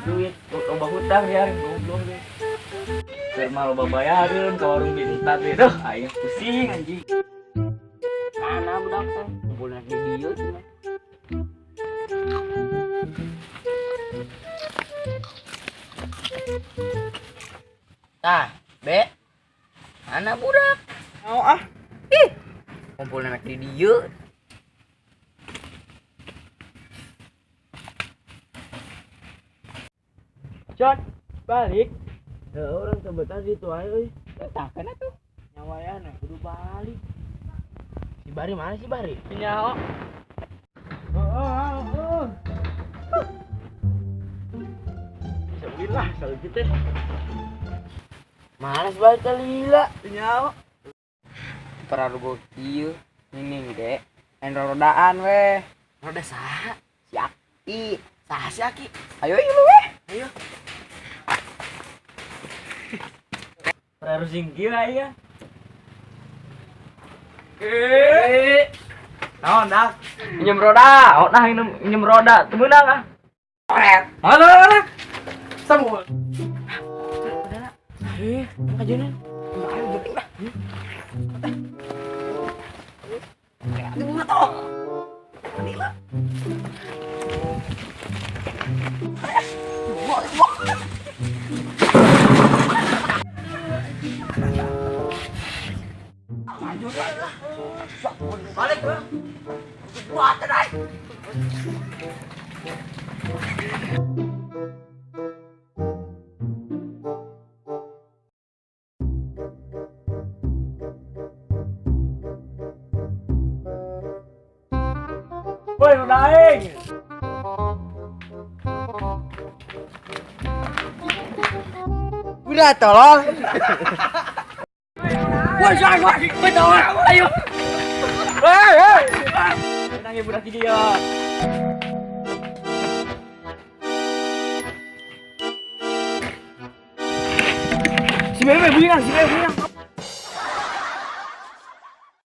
duit loba hutang ya goblok deh. Keur mah loba bayareun ka warung minta teh. Duh, aing pusing anjing. Mana budak teh? Kumpulna di dieu cenah. Tah, Be. Mana budak? Mau ah. Ih, kumpulna di dieu. Jon, balik. Orang sebentar situ aja euy. Tah kana tuh. Nyawayana kudu balik. Si Bari mana si Bari? Nyaho. Oh. Bismillah, kalau gitu. Malas balik ka lila. Nyaho. Pararugo ieu nining ge. Rodaan weh. Roda saha? Si Aki. Saha si Aki? Ayo ieu weh. Ayo. Harus singkir aja. Naon dak? Minjem roda. Oh nah minjem roda, teu meunang ah. Pret. Halo. Semua. Kajeun. Ayo jepit lah. Aduh, matoh. Adila. Balik bro. Buat tadi. Woi, roda aing. Udah tolong. Woi, tolong. Ayo. Hei. Nangis budak di dia. Si Bebe bunyian.